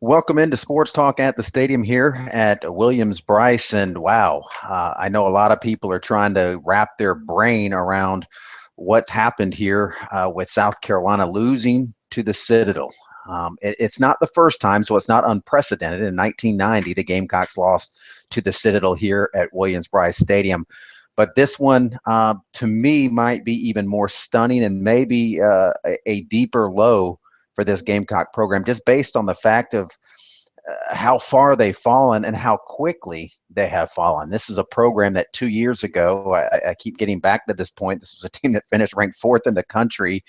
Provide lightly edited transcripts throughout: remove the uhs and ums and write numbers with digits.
Welcome into Sports Talk at the Stadium here at Williams-Brice. And wow, I know a lot of people are trying to wrap their brain around what's happened here with South Carolina losing to the Citadel. It's not the first time, so it's not unprecedented. In 1990, the Gamecocks lost to the Citadel here at Williams-Brice Stadium. But this one, to me, might be even more stunning and maybe a deeper low for this Gamecock program, just based on the fact of how far they've fallen and how quickly they have fallen. This is a program that 2 years ago, I keep getting back to this point. This was a team that finished ranked fourth in the country.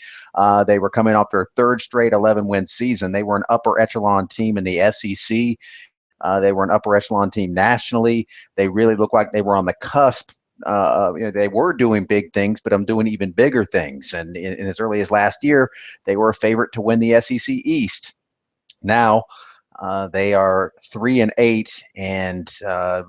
They were coming off their third straight 11-win season. They were an upper echelon team in the SEC. They were an upper echelon team nationally. They really looked like they were on the cusp. They were doing big things, but I'm doing even bigger things. And in as early as last year, they were a favorite to win the SEC East. Now, they are 3-8 and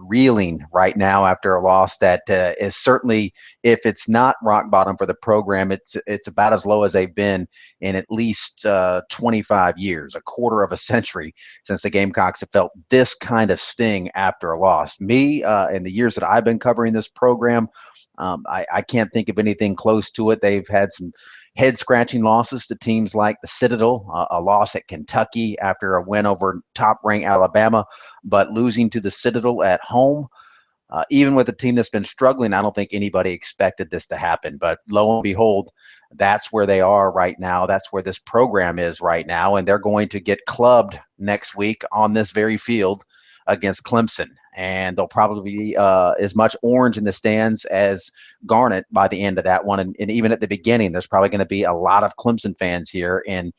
reeling right now after a loss that is certainly, if it's not rock bottom for the program, it's about as low as they've been in at least 25 years, a quarter of a century since the Gamecocks have felt this kind of sting after a loss. Me, in the years that I've been covering this program, I can't think of anything close to it. They've had some head-scratching losses to teams like the Citadel, a loss at Kentucky after a win over top-ranked Alabama, but losing to the Citadel at home, even with a team that's been struggling, I don't think anybody expected this to happen. But lo and behold, that's where they are right now. That's where this program is right now, and they're going to get clubbed next week on this very field against Clemson. And there'll probably be as much orange in the stands as Garnet by the end of that one. And even at the beginning, there's probably going to be a lot of Clemson fans here. And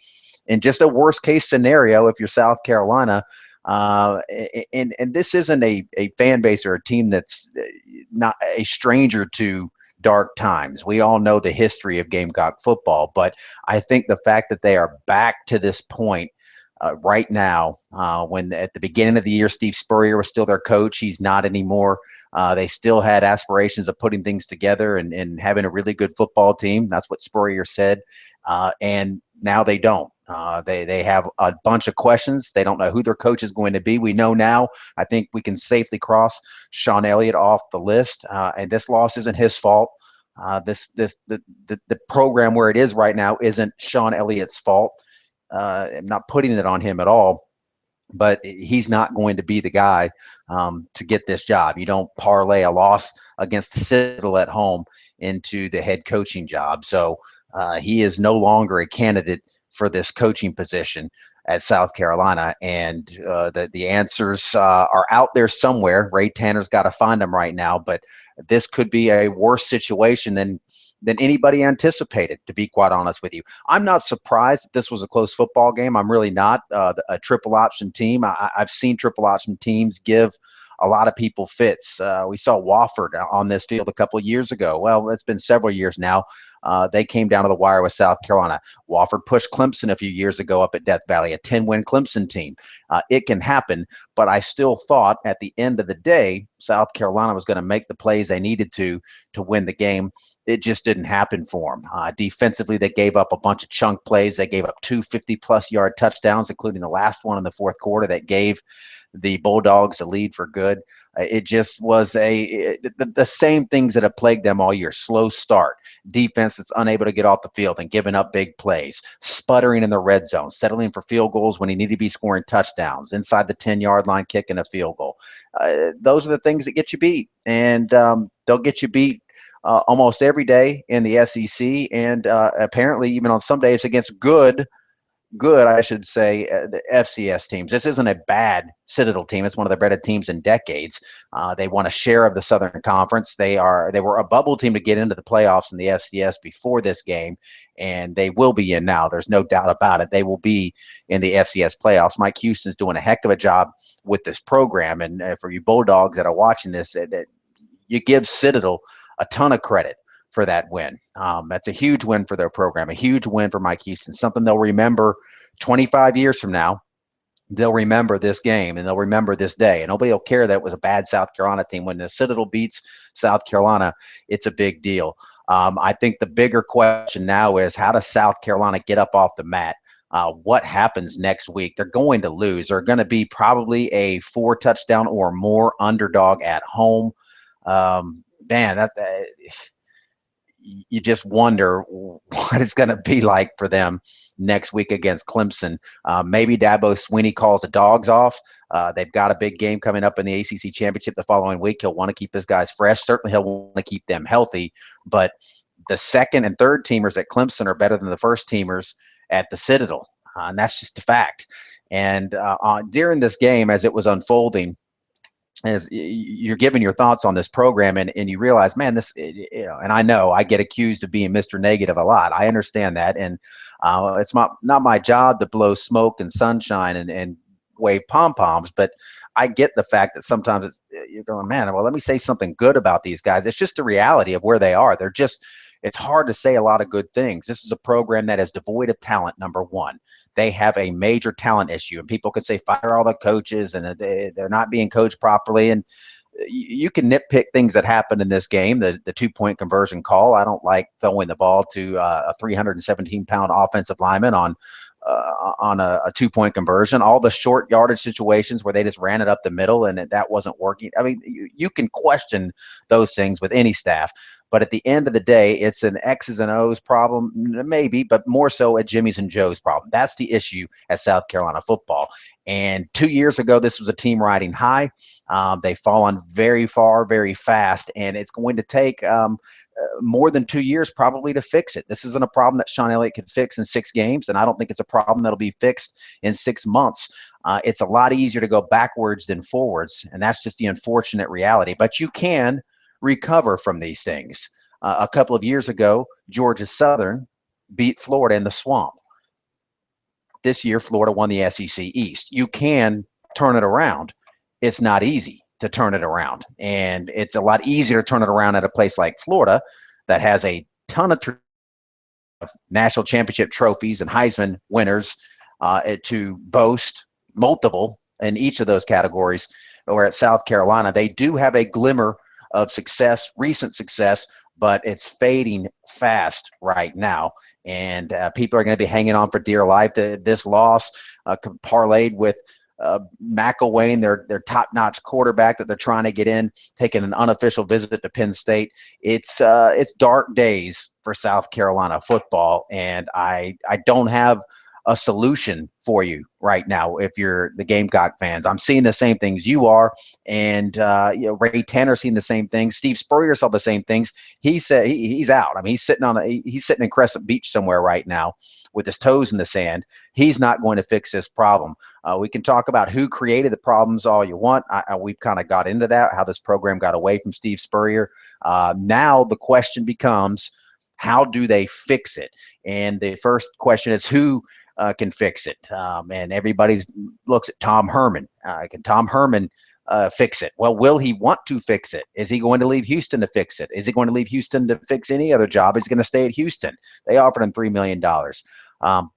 in just a worst case scenario, if you're South Carolina, and this isn't a fan base or a team that's not a stranger to dark times. We all know the history of Gamecock football, but I think the fact that they are back to this point right now, when at the beginning of the year, Steve Spurrier was still their coach. He's not anymore. They still had aspirations of putting things together and having a really good football team. That's what Spurrier said. And now they don't. They have a bunch of questions. They don't know who their coach is going to be. We know now. I think we can safely cross Sean Elliott off the list. And this loss isn't his fault. The program where it is right now isn't Sean Elliott's fault. I'm not putting it on him at all, but he's not going to be the guy to get this job. You don't parlay a loss against the Citadel at home into the head coaching job. So he is no longer a candidate for this coaching position at South Carolina. And the answers are out there somewhere. Ray Tanner's got to find them right now, but this could be a worse situation than anybody anticipated, to be quite honest with you. I'm not surprised that this was a close football game. I'm really not. A triple option team. I've seen triple option teams give a lot of people fits. We saw Wofford on this field a couple of years ago. Well, it's been several years now. They came down to the wire with South Carolina. Wofford pushed Clemson a few years ago up at Death Valley, a 10-win Clemson team. It can happen, but I still thought at the end of the day, South Carolina was going to make the plays they needed to win the game. It just didn't happen for them. Defensively, they gave up a bunch of chunk plays. They gave up two 50-plus yard touchdowns, including the last one in the fourth quarter that gave the Bulldogs a lead for good. It just was the same things that have plagued them all year. Slow start, defense that's unable to get off the field and giving up big plays, sputtering in the red zone, settling for field goals when he needed to be scoring touchdowns, inside the 10-yard line kicking a field goal. Those are the things that get you beat, and they'll get you beat almost every day in the SEC, and apparently even on some days against good, I should say, the FCS teams. This isn't a bad Citadel team. It's one of the better teams in decades. They won a share of the Southern Conference. They were a bubble team to get into the playoffs in the FCS before this game, and they will be in now. There's no doubt about it. They will be in the FCS playoffs. Mike Houston's doing a heck of a job with this program, and for you Bulldogs that are watching this, that you give Citadel a ton of credit for that win. That's a huge win for their program, a huge win for Mike Houston, something they'll remember 25 years from now. They'll remember this game and they'll remember this day. And nobody will care that it was a bad South Carolina team. When the Citadel beats South Carolina, it's a big deal. I think the bigger question now is, how does South Carolina get up off the mat what happens next week. They're going to lose. They're going to be probably a 4 touchdown or more underdog at home. Man, that you just wonder what it's going to be like for them next week against Clemson. Maybe Dabo Swinney calls the dogs off. They've got a big game coming up in the ACC championship the following week. He'll want to keep his guys fresh. Certainly, he'll want to keep them healthy. But the second and third teamers at Clemson are better than the first teamers at the Citadel, and that's just a fact. And during this game, as it was unfolding, as you're giving your thoughts on this program, and you realize, man, this, and I know I get accused of being Mr. Negative a lot. I understand that. And it's not my job to blow smoke and sunshine and wave pom-poms, but I get the fact that sometimes you're going, man, well, let me say something good about these guys. It's just the reality of where they are. It's hard to say a lot of good things. This is a program that is devoid of talent, number one. They have a major talent issue, and people could say fire all the coaches and they're not being coached properly. And you can nitpick things that happened in this game. The 2-point conversion call. I don't like throwing the ball to a 317-pound offensive lineman on a 2-point conversion. All the short yardage situations where they just ran it up the middle and that wasn't working. I mean, you can question those things with any staff. But at the end of the day, it's an X's and O's problem, maybe, but more so a Jimmy's and Joe's problem. That's the issue at South Carolina football. And 2 years ago, this was a team riding high. They've fallen very far, very fast, and it's going to take more than 2 years probably to fix it. This isn't a problem that Sean Elliott could fix in 6 games, and I don't think it's a problem that'll be fixed in 6 months. It's a lot easier to go backwards than forwards, and that's just the unfortunate reality. But you can recover from these things. A couple of years ago, Georgia Southern beat Florida in the Swamp. This year, Florida won the SEC East. You can turn it around. It's not easy to turn it around, and it's a lot easier to turn it around at a place like Florida that has a ton of national championship trophies and Heisman winners to boast, multiple in each of those categories. Where at South Carolina, they do have a glimmer of success, recent success, but it's fading fast right now. And people are going to be hanging on for dear life. This loss parlayed with McElwain, their top-notch quarterback that they're trying to get in, taking an unofficial visit to Penn State. It's dark days for South Carolina football, and I don't have a solution for you right now if you're the Gamecock fans. I'm seeing the same things you are, and Ray Tanner's seeing the same things. Steve Spurrier saw the same things. He said he's out. I mean, he's sitting in Crescent Beach somewhere right now with his toes in the sand. He's not going to fix this problem. We can talk about who created the problems all you want. We've kind of got into that, how this program got away from Steve Spurrier. Now the question becomes, how do they fix it? And the first question is, who can fix it? And everybody looks at Tom Herman. Can Tom Herman fix it? Well, will he want to fix it? Is he going to leave Houston to fix it? Is he going to leave Houston to fix any other job? Is he going to stay at Houston? They offered him $3 million.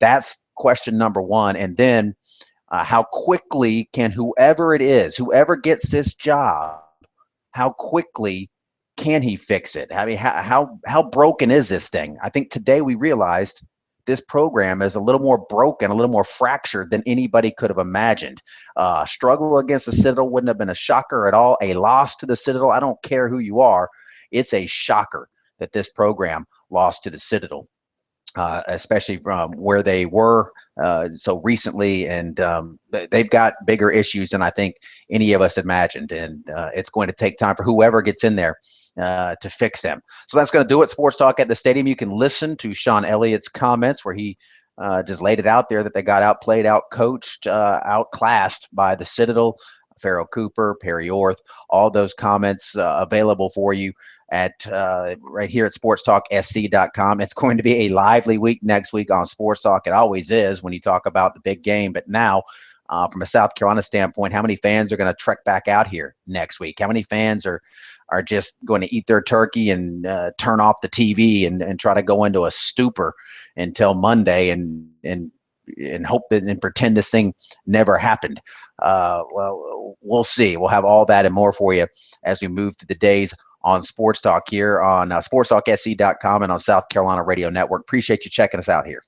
That's question number one. And then how quickly can whoever it is, whoever gets this job, how quickly can he fix it? I mean, how broken is this thing? I think today we realized this program is a little more broken, a little more fractured than anybody could have imagined. Struggle against the Citadel wouldn't have been a shocker at all. A loss to the Citadel, I don't care who you are, it's a shocker that this program lost to the Citadel, especially from where they were so recently. And they've got bigger issues than I think any of us imagined. And it's going to take time for whoever gets in there to fix them. So that's going to do it. Sports Talk at the Stadium. You can listen to Sean Elliott's comments where he just laid it out there that they got outplayed, outcoached, outclassed by the Citadel. Farrell Cooper, Perry Orth, all those comments available for you at right here at sportstalksc.com. It's going to be a lively week next week on Sports Talk. It always is when you talk about the big game. But now, from a South Carolina standpoint, how many fans are going to trek back out here next week? How many fans are just going to eat their turkey and turn off the TV and try to go into a stupor until Monday and hope that and pretend this thing never happened? Well, we'll see. We'll have all that and more for you as we move through the days on Sports Talk here on sportstalksc.com and on South Carolina Radio Network. Appreciate you checking us out here.